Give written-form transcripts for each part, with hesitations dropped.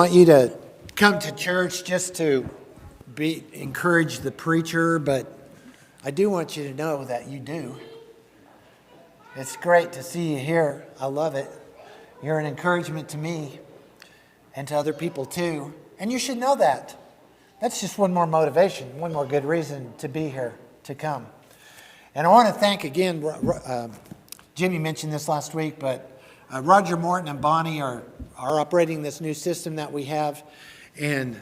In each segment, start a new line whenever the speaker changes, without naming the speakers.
I want you to come to church just to encourage the preacher, but I do want you to know that you do. It's great to see you here. I love it. You're an encouragement to me and to other people too. And you should know that. That's just one more motivation, one more good reason to be here, to come. And I want to thank again, Jimmy mentioned this last week, but Roger Morton and Bonnie are operating this new system that we have. And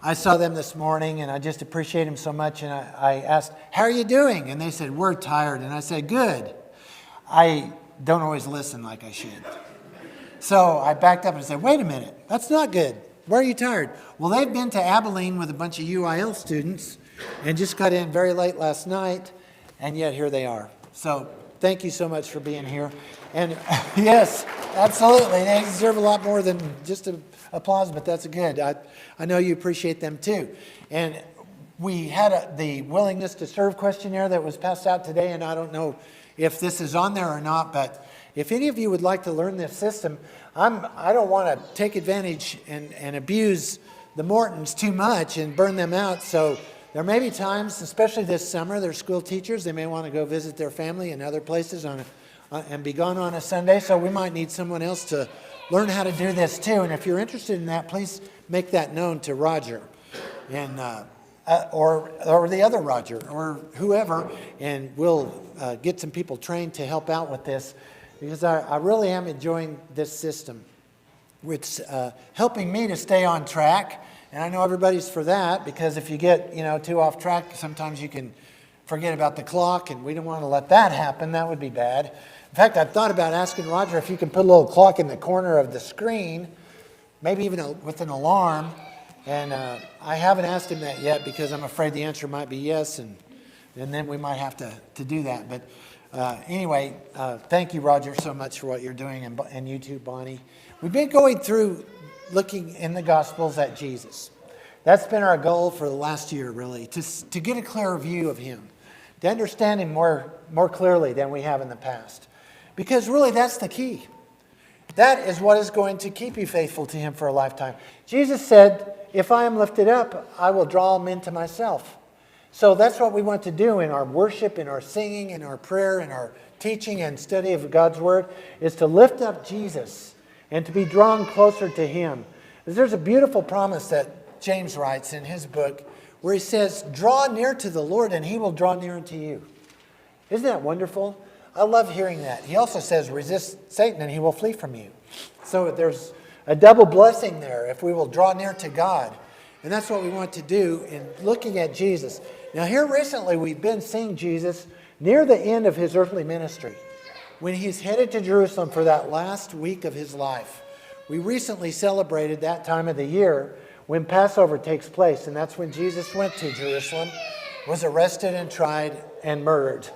I saw them this morning, and I just appreciate them so much. And I asked, how are you doing? And they said, we're tired. And I said, good. I don't always listen like I should. So I backed up and said, wait a minute, that's not good. Why are you tired? Well, they've been to Abilene with a bunch of UIL students and just got in very late last night, and yet here they are. So thank you so much for being here. And yes, absolutely. They deserve a lot more than just applause, but that's good. I know you appreciate them too. And we had the willingness to serve questionnaire that was passed out today, and I don't know if this is on there or not, but if any of you would like to learn this system, I don't want to take advantage and abuse the Mortons too much and burn them out. So there may be times, especially this summer, they're school teachers. They may want to go visit their family in other places and be gone on a Sunday. So we might need someone else to learn how to do this too. And if you're interested in that, please make that known to Roger and or the other Roger or whoever, and we'll get some people trained to help out with this, because I really am enjoying this system. It's helping me to stay on track. And I know everybody's for that, because if you get too off track, sometimes you can forget about the clock, and we don't want to let that happen. That would be bad. In fact, I've thought about asking Roger if you can put a little clock in the corner of the screen, maybe even with an alarm. And I haven't asked him that yet, because I'm afraid the answer might be yes, and then we might have to do that. But anyway, thank you, Roger, so much for what you're doing, and you too, Bonnie. We've been going through looking in the Gospels at Jesus. That's been our goal for the last year, really, to get a clearer view of him, to understand him more clearly than we have in the past. Because really, that's the key. That is what is going to keep you faithful to him for a lifetime. Jesus said, if I am lifted up, I will draw them into myself. So that's what we want to do in our worship, in our singing, in our prayer, in our teaching and study of God's Word, is to lift up Jesus and to be drawn closer to him. There's a beautiful promise that James writes in his book where he says, draw near to the Lord and he will draw near unto you. Isn't that wonderful? I love hearing that. He also says, resist Satan and he will flee from you. So there's a double blessing there if we will draw near to God. And that's what we want to do in looking at Jesus. Now here recently we've been seeing Jesus near the end of his earthly ministry, when he's headed to Jerusalem for that last week of his life. We recently celebrated that time of the year when Passover takes place, and that's when Jesus went to Jerusalem, was arrested and tried and murdered,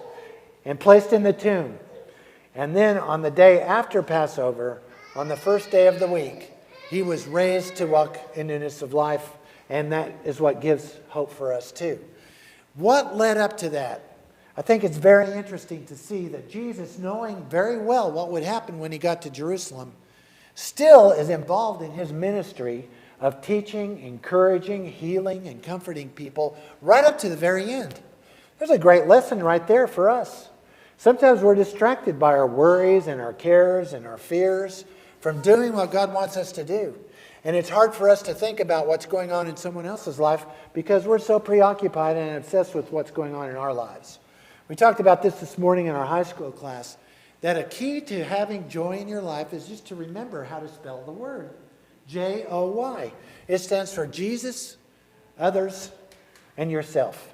and placed in the tomb. And then on the day after Passover, on the first day of the week, he was raised to walk in newness of life, and that is what gives hope for us too. What led up to that? I think it's very interesting to see that Jesus, knowing very well what would happen when he got to Jerusalem, still is involved in his ministry of teaching, encouraging, healing, and comforting people right up to the very end. There's a great lesson right there for us. Sometimes we're distracted by our worries and our cares and our fears from doing what God wants us to do. And it's hard for us to think about what's going on in someone else's life because we're so preoccupied and obsessed with what's going on in our lives. We talked about this morning in our high school class, that a key to having joy in your life is just to remember how to spell the word. J-O-Y. It stands for Jesus, others, and yourself.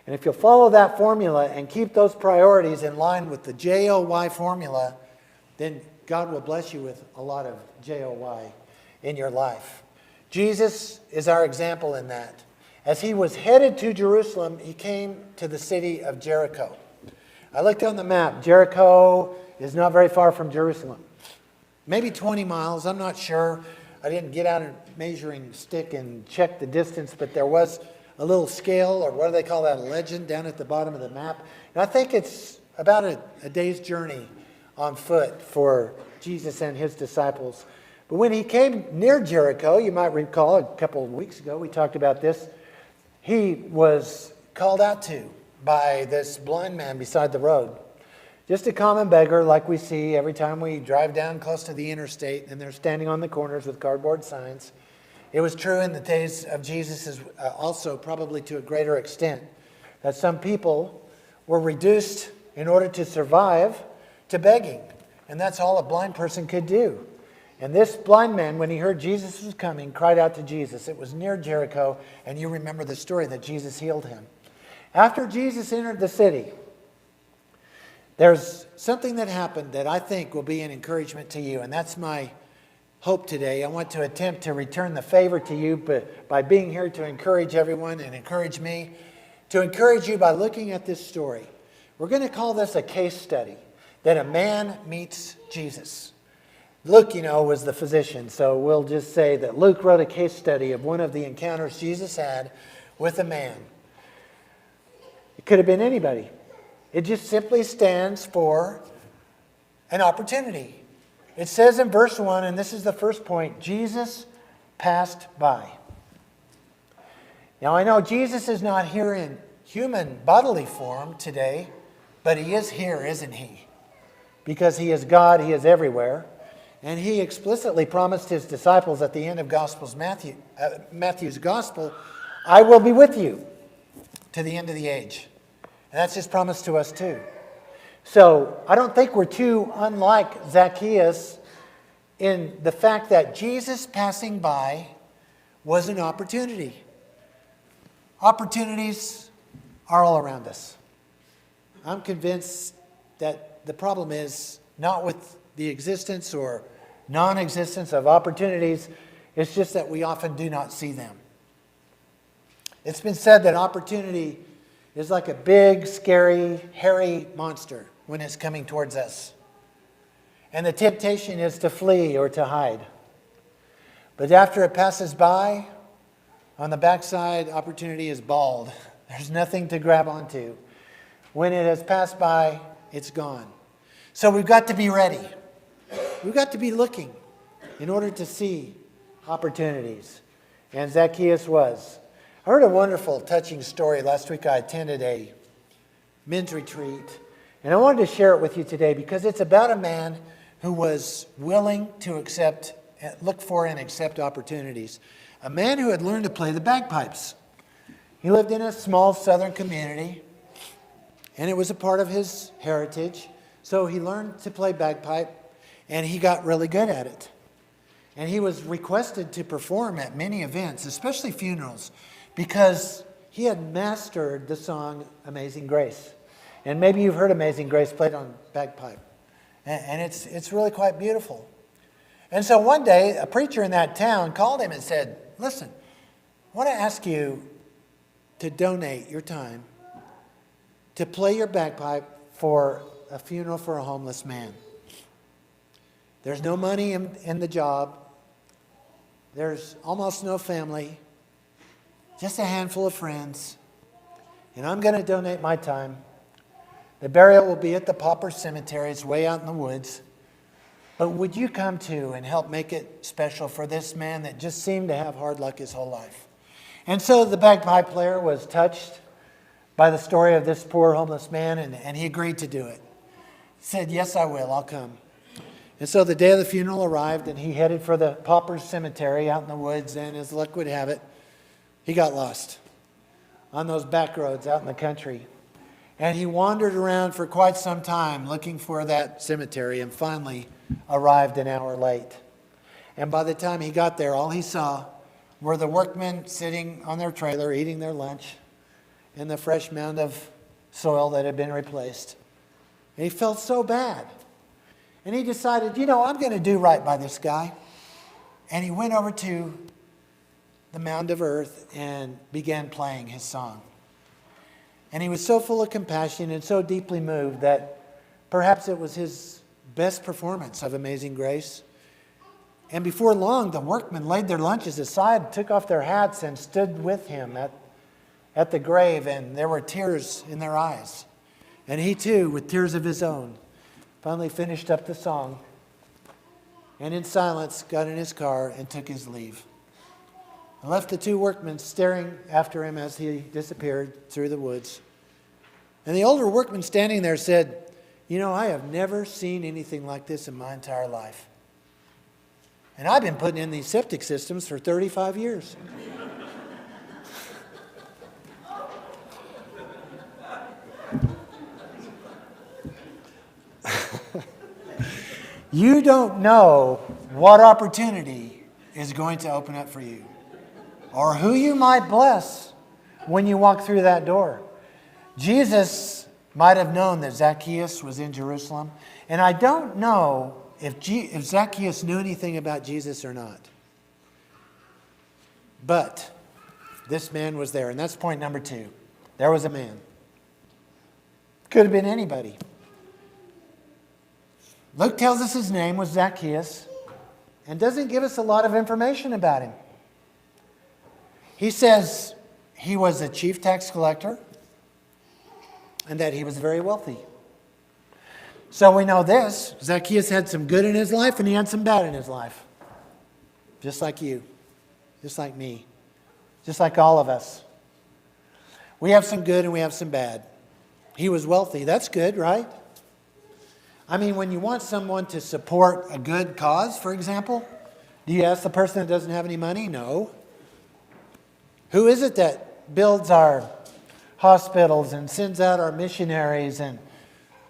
And if you'll follow that formula and keep those priorities in line with the J-O-Y formula, then God will bless you with a lot of J-O-Y in your life. Jesus is our example in that. As he was headed to Jerusalem, he came to the city of Jericho. I looked on the map. Jericho is not very far from Jerusalem. Maybe 20 miles, I'm not sure. I didn't get out a measuring stick and check the distance, but there was a little scale, or what do they call that, a legend down at the bottom of the map. And I think it's about a day's journey on foot for Jesus and his disciples. But when he came near Jericho, you might recall a couple of weeks ago, we talked about this, he was called out to by this blind man beside the road. Just a common beggar like we see every time we drive down close to the interstate and they're standing on the corners with cardboard signs. It was true in the days of Jesus also, probably to a greater extent, that some people were reduced in order to survive to begging. And that's all a blind person could do. And this blind man, when he heard Jesus was coming, cried out to Jesus. It was near Jericho, and you remember the story that Jesus healed him. After Jesus entered the city, there's something that happened that I think will be an encouragement to you, and that's my hope today. I want to attempt to return the favor to you by being here to encourage everyone and encourage me, to encourage you by looking at this story. We're going to call this a case study, that a man meets Jesus. Luke, was the physician, so we'll just say that Luke wrote a case study of one of the encounters Jesus had with a man. It could have been anybody. It just simply stands for an opportunity. It says in verse 1, and this is the first point, Jesus passed by. Now I know Jesus is not here in human bodily form today, but he is here, isn't he? Because he is God, he is everywhere. And he explicitly promised his disciples at the end of Matthew's gospel, I will be with you to the end of the age. And that's his promise to us too. So I don't think we're too unlike Zacchaeus in the fact that Jesus passing by was an opportunity. Opportunities are all around us. I'm convinced that the problem is not with the existence or non-existence of opportunities. It's just that we often do not see them. It's been said that opportunity is like a big, scary, hairy monster when it's coming towards us. And the temptation is to flee or to hide. But after it passes by, on the backside, opportunity is bald. There's nothing to grab onto. When it has passed by, it's gone. So we've got to be ready. We've got to be looking in order to see opportunities. And Zacchaeus was. I heard a wonderful, touching story. Last week I attended a men's retreat. And I wanted to share it with you today because it's about a man who was willing to look for and accept opportunities. A man who had learned to play the bagpipes. He lived in a small southern community, and it was a part of his heritage. So he learned to play bagpipe, and he got really good at it. And he was requested to perform at many events, especially funerals, because he had mastered the song Amazing Grace. And maybe you've heard Amazing Grace played on bagpipe. And it's really quite beautiful. And so one day, a preacher in that town called him and said, listen, I want to ask you to donate your time to play your bagpipe for a funeral for a homeless man. There's no money in the job. There's almost no family. Just a handful of friends. And I'm going to donate my time. The burial will be at the pauper cemetery. It's way out in the woods. But would you come too and help make it special for this man that just seemed to have hard luck his whole life? And so the bagpipe player was touched by the story of this poor homeless man, and he agreed to do it. He said, yes, I will. I'll come. And so the day of the funeral arrived, and he headed for the pauper's cemetery out in the woods, and as luck would have it, he got lost on those back roads out in the country. And he wandered around for quite some time looking for that cemetery and finally arrived an hour late. And by the time he got there, all he saw were the workmen sitting on their trailer eating their lunch in the fresh mound of soil that had been replaced. And he felt so bad. And he decided, I'm going to do right by this guy. And he went over to the mound of earth and began playing his song. And he was so full of compassion and so deeply moved that perhaps it was his best performance of Amazing Grace. And before long, the workmen laid their lunches aside, took off their hats, and stood with him at the grave, and there were tears in their eyes. And he too, with tears of his own, finally finished up the song. and in silence got in his car and took his leave. And left the two workmen staring after him as he disappeared through the woods. And the older workman standing there said, "You know, I have never seen anything like this in my entire life. And I've been putting in these septic systems for 35 years. You don't know what opportunity is going to open up for you, or who you might bless when you walk through that door." Jesus might have known that Zacchaeus was in Jerusalem, and I don't know if Zacchaeus knew anything about Jesus or not. But this man was there, and that's point number 2. There was a man. Could have been anybody. Luke tells us his name was Zacchaeus and doesn't give us a lot of information about him. He says he was a chief tax collector and that he was very wealthy. So we know this: Zacchaeus had some good in his life and he had some bad in his life. Just like you, just like me, just like all of us. We have some good and we have some bad. He was wealthy. That's good, right? I mean, when you want someone to support a good cause, for example, do you ask the person that doesn't have any money? No. Who is it that builds our hospitals and sends out our missionaries and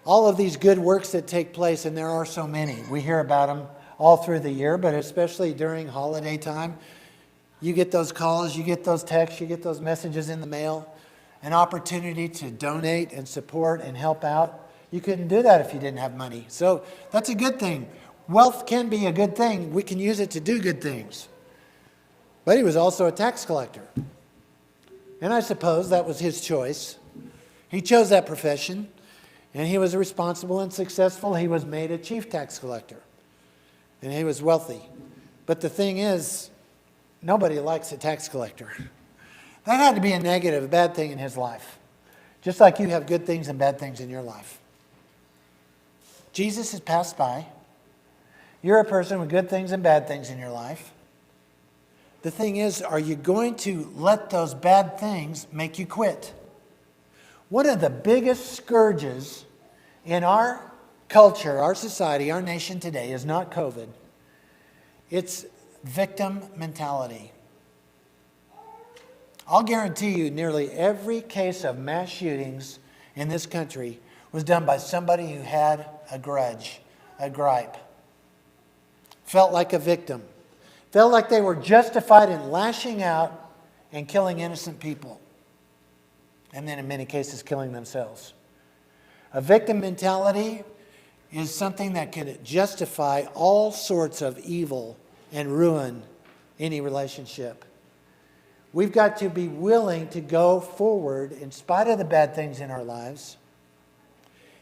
all of these good works that take place? And there are so many. We hear about them all through the year, but especially during holiday time. You get those calls, you get those texts, you get those messages in the mail, an opportunity to donate and support and help out. You couldn't do that if you didn't have money. So that's a good thing. Wealth can be a good thing. We can use it to do good things. But he was also a tax collector. And I suppose that was his choice. He chose that profession, and he was responsible and successful. He was made a chief tax collector, and he was wealthy. But the thing is, nobody likes a tax collector. That had to be a negative, a bad thing in his life. Just like you have good things and bad things in your life. Jesus has passed by. You're a person with good things and bad things in your life. The thing is, are you going to let those bad things make you quit? One of the biggest scourges in our culture, our society, our nation today is not COVID. It's victim mentality. I'll guarantee you nearly every case of mass shootings in this country was done by somebody who had a grudge, a gripe. Felt like a victim. Felt like they were justified in lashing out and killing innocent people. And then in many cases killing themselves. A victim mentality is something that can justify all sorts of evil and ruin any relationship. We've got to be willing to go forward in spite of the bad things in our lives.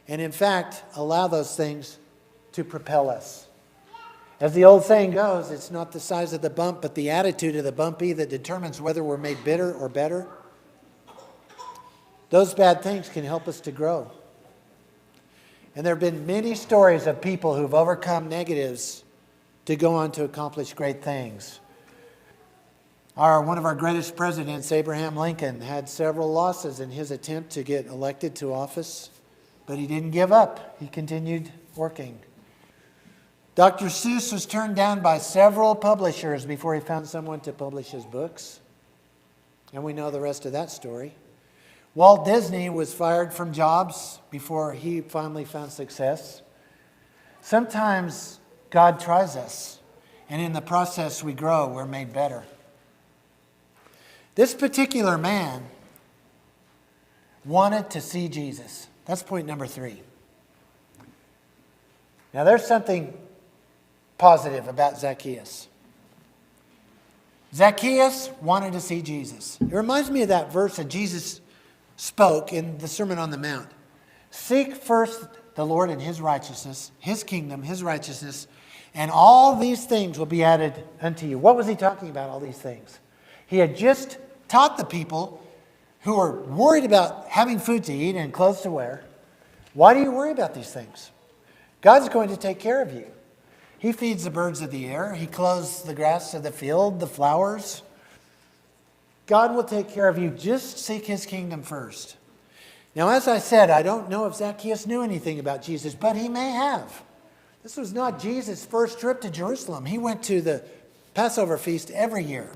And in fact, allow those things to propel us. As the old saying goes, it's not the size of the bump, but the attitude of the bumpy that determines whether we're made bitter or better. Those bad things can help us to grow. And there have been many stories of people who've overcome negatives to go on to accomplish great things. One of our greatest presidents, Abraham Lincoln, had several losses in his attempt to get elected to office, but he didn't give up. He continued working. Dr. Seuss was turned down by several publishers before he found someone to publish his books. And we know the rest of that story. Walt Disney was fired from jobs before he finally found success. Sometimes God tries us, and in the process we grow, we're made better. This particular man wanted to see Jesus. That's point number 3. Now there's something positive about Zacchaeus. Zacchaeus wanted to see Jesus. It reminds me of that verse that Jesus spoke in the Sermon on the Mount. Seek first the Lord and His righteousness, His kingdom, His righteousness, and all these things will be added unto you. What was He talking about, all these things? He had just taught the people who were worried about having food to eat and clothes to wear. Why do you worry about these things? God's going to take care of you. He feeds the birds of the air. He clothes the grass of the field, the flowers. God will take care of you. Just seek his kingdom first. Now, as I said, I don't know if Zacchaeus knew anything about Jesus, but he may have. This was not Jesus' first trip to Jerusalem. He went to the Passover feast every year.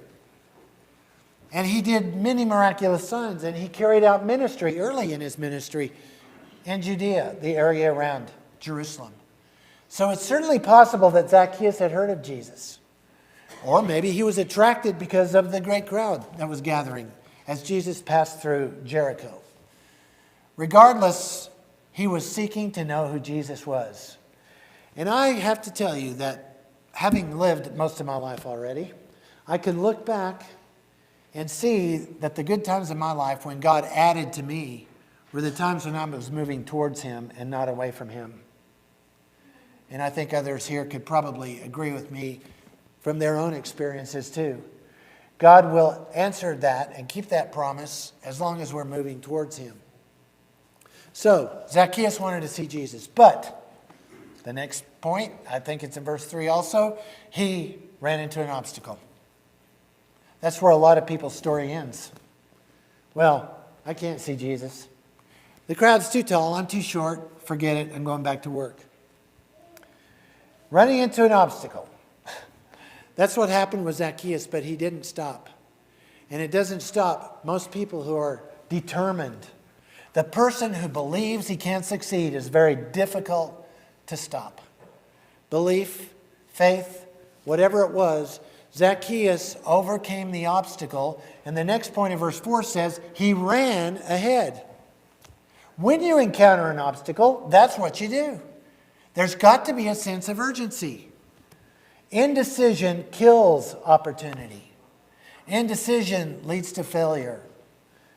And he did many miraculous signs, and he carried out ministry early in his ministry in Judea, the area around Jerusalem. So it's certainly possible that Zacchaeus had heard of Jesus. Or maybe he was attracted because of the great crowd that was gathering as Jesus passed through Jericho. Regardless, he was seeking to know who Jesus was. And I have to tell you that having lived most of my life already, I can look back and see that the good times of my life when God added to me were the times when I was moving towards him and not away from him. And I think others here could probably agree with me from their own experiences too. God will answer that and keep that promise as long as we're moving towards him. So, Zacchaeus wanted to see Jesus, but the next point, I think it's in verse 3 also, he ran into an obstacle. That's where a lot of people's story ends. Well, I can't see Jesus. The crowd's too tall, I'm too short, forget it, I'm going back to work. Running into an obstacle. That's what happened with Zacchaeus, but he didn't stop. And it doesn't stop most people who are determined. The person who believes he can't succeed is very difficult to stop. Belief, faith, whatever it was, Zacchaeus overcame the obstacle. And the next point in verse 4 says, he ran ahead. When you encounter an obstacle, that's what you do. There's got to be a sense of urgency. Indecision kills opportunity. Indecision leads to failure.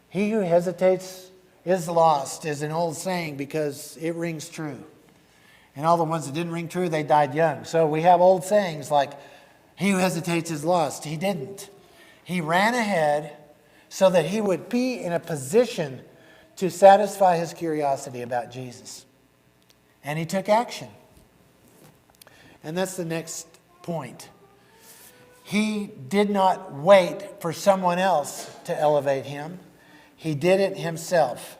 He who hesitates is lost, is an old saying because it rings true. And all the ones that didn't ring true, they died young. So we have old sayings like, he who hesitates is lost. He didn't. He ran ahead so that he would be in a position to satisfy his curiosity about Jesus. And he took action. And that's the next point. He did not wait for someone else to elevate him. He did it himself.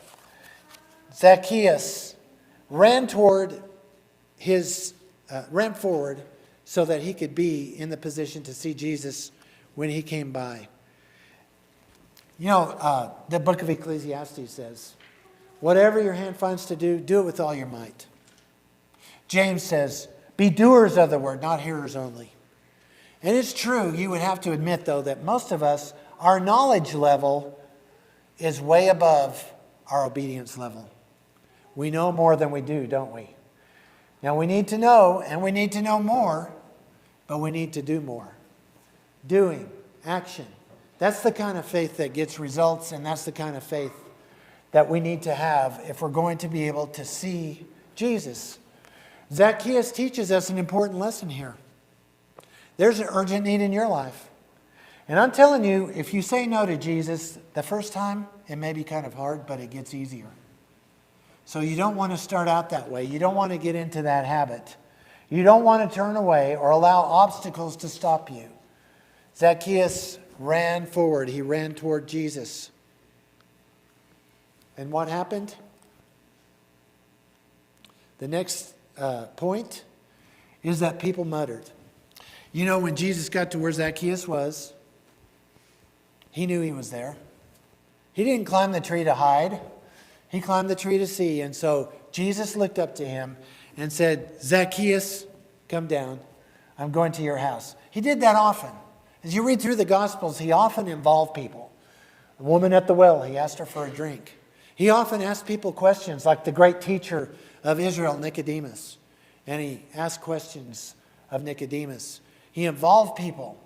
Zacchaeus ran forward so that he could be in the position to see Jesus when he came by. You know, the book of Ecclesiastes says, whatever your hand finds to do, do it with all your might. James says, be doers of the word, not hearers only. And it's true, you would have to admit, though, that most of us, our knowledge level is way above our obedience level. We know more than we do, don't we? Now, we need to know, and we need to know more, but we need to do more. Doing, action. That's the kind of faith that gets results, and that's the kind of faith that we need to have if we're going to be able to see Jesus. Zacchaeus teaches us an important lesson here. There's an urgent need in your life. And I'm telling you, if you say no to Jesus the first time, it may be kind of hard, but it gets easier. So you don't want to start out that way. You don't want to get into that habit. You don't want to turn away or allow obstacles to stop you. Zacchaeus ran forward. He ran toward Jesus. And what happened? The next point is that people muttered. You know, when Jesus got to where Zacchaeus was, he knew he was there. He didn't climb the tree to hide. He climbed the tree to see. And so Jesus looked up to him and said, Zacchaeus, come down. I'm going to your house. He did that often. As you read through the Gospels, he often involved people. A woman at the well, he asked her for a drink. He often asked people questions, like the great teacher of Israel, Nicodemus. And he asked questions of Nicodemus. He involved people.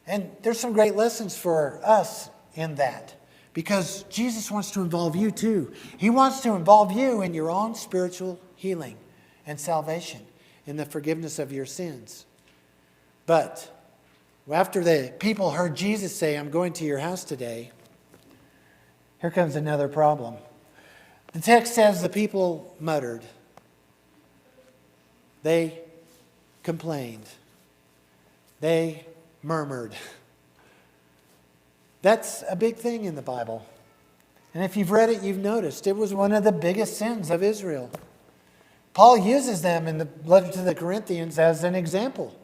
And there's some great lessons for us in that. Because Jesus wants to involve you too. He wants to involve you in your own spiritual healing and salvation, in the forgiveness of your sins. But after the people heard Jesus say, I'm going to your house today, here comes another problem. The text says the people muttered. They complained. They murmured. That's a big thing in the Bible. And if you've read it, you've noticed it was one of the biggest sins of Israel. Paul uses them in the letter to the Corinthians as an example.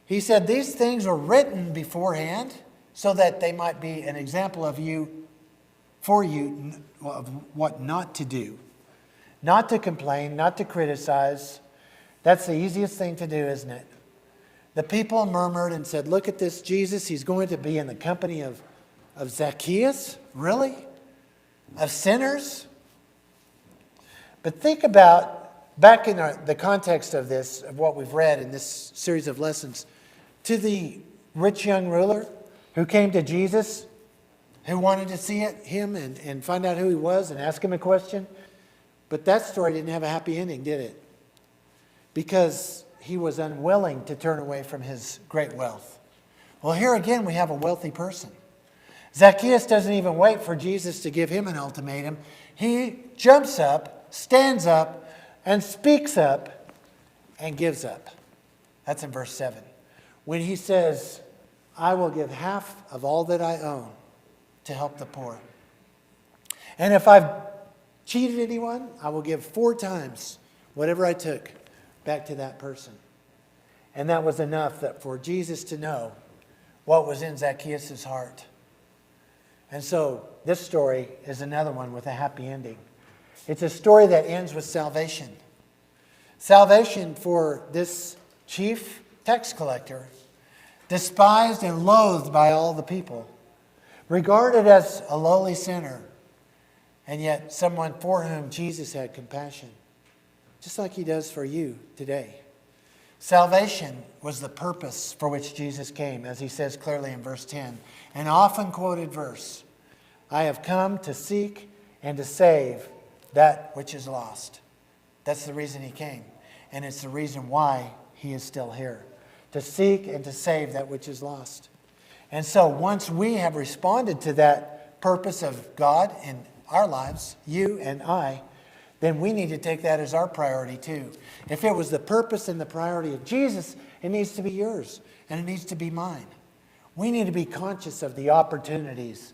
He said these things were written beforehand so that they might be an example of for you of what not to do. Not to complain, not to criticize. That's the easiest thing to do, isn't it? The people murmured and said, look at this Jesus. He's going to be in the company of Zacchaeus? Really? Of sinners? But think about, back in the context of this, of what we've read in this series of lessons, to the rich young ruler who came to Jesus, who wanted to see him and find out who he was and ask him a question. But that story didn't have a happy ending, did it? Because he was unwilling to turn away from his great wealth. Well, here again we have a wealthy person. Zacchaeus doesn't even wait for Jesus to give him an ultimatum. He jumps up, stands up, and speaks up and gives up. That's in verse 7. When he says, I will give half of all that I own to help the poor. And if I've cheated anyone, I will give 4 times whatever I took back to that person. And that was enough that for Jesus to know what was in Zacchaeus' heart. And so this story is another one with a happy ending. It's a story that ends with salvation. Salvation for this chief tax collector, despised and loathed by all the people, regarded as a lowly sinner, and yet someone for whom Jesus had compassion, just like he does for you today. Salvation was the purpose for which Jesus came, as he says clearly in verse 10, an often quoted verse. I have come to seek and to save that which is lost. That's the reason he came, and it's the reason why he is still here, to seek and to save that which is lost. And so once we have responded to that purpose of God in our lives, you and I, then we need to take that as our priority too. If it was the purpose and the priority of Jesus, it needs to be yours and it needs to be mine. We need to be conscious of the opportunities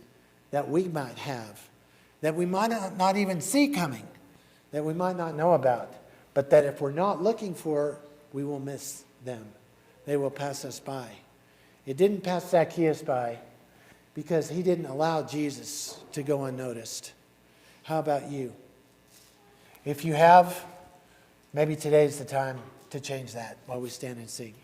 that we might have, that we might not even see coming, that we might not know about, but that if we're not looking for, we will miss them. They will pass us by. It didn't pass Zacchaeus by because he didn't allow Jesus to go unnoticed. How about you? If you have, maybe today's the time to change that while we stand and sing.